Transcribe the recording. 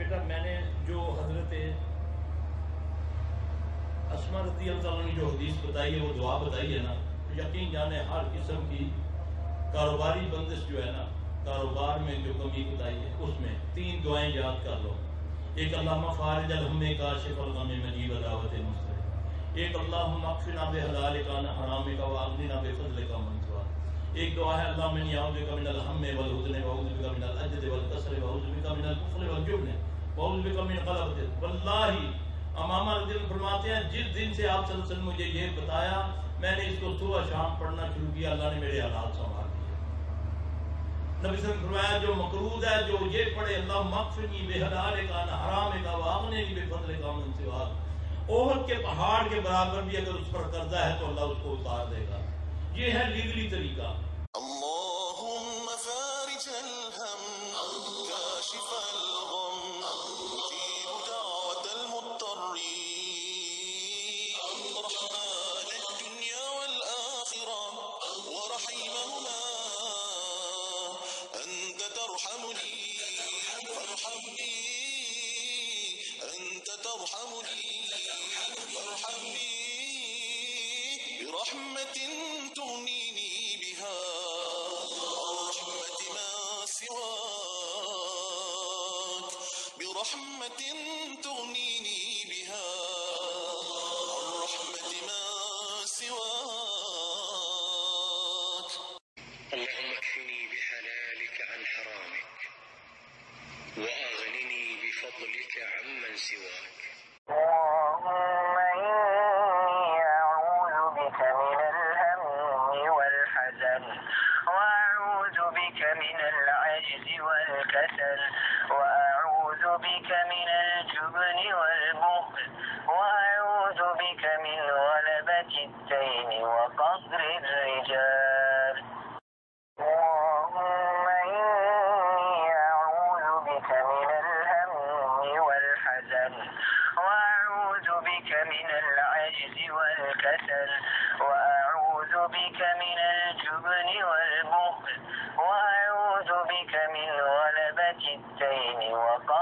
बेटा मैंने जो हजरत अस्मा रज़ी अल्लाह अन्हा ने जो हदीस बताई है, वो दुआ बताई है ना, तो यकीन जाने हर किस्म की कारोबारी बंदिश जो है ना, कारोबार में जो कमी बताई है, उसमें 3 दुआएं याद कर लो। एक अल्लाहुम्मा फारिज अल हम्मे काशिफल गम मजीब दावत मुस्लिम, एक अल्लाहुम्मा अक्फिना बिहलालिका अन हरामिका व अगनिना बिफज़लिका मन सिवाक। एक दुआ है अल्लाहुम्मा इन्नी अऊज़ु बिका मिनल हम्मे वल हुज़्नि व अऊज़ु बिका मिनल अज्ज़ि वल कसरि व अऊज़ु बिका मिनल बुख़्लि वल जुब्नि व अऊज़ु बिका मिन ग़लबति। वल्लाही अमामा रज़ियल्लाहु फरमाते हैं, जिस दिन से आप सल्लल्लाहु अलैहि वसल्लम मुझे ये बताया, मैंने इसको सुबह शाम पढ़ना शुरू किया, अल्लाह ने मेरे हालात संभाल दिए। नबी सल्लल्लाहु अलैहि वसल्लम फरमाया, जो मकरूज है, जो ये पढ़े अल्लाहुम्मा अक्फिनी बिहलालिका अन हरामिका व अगनिनी बिफज़लिका मन सिवाक, ओहद के पहाड़ के बराबर भी अगर उस पर कर्जा है तो अल्लाह उसको उतार देगा। ये है लीगली तरीका। अल्लाहुम्मा फारिजल हम काशिफल गम मुजीब दावतल मुत्तरीन रहमानद दुनिया वल आखिरा व रहीमहुमा अंत तरहमुनी फरहमनी अंत तरहमुनी फरहमनी बिरहमतिन तुगनीनी बिहा रहमति मा सिवाक बिरहमतिन तुगनीनी बिहा रहमति मा सिवाक। اللهم اكفني بحلالك عن حرامك وأغنني بفضلك عمن سواك. اللهم إني أعوذ بك من الهم والحزن وأعوذ بك من العجز والكسل وأعوذ بك من الجبن والبخل وأعوذ بك من غلبة الدين وقهر الرجال. اللهم إني أعوذ بك من الهم والحزن وأعوذ بك من العجز والكسل وأعوذ بك من الجبن والبخل وأعوذ بك من غلبة الدين وقهر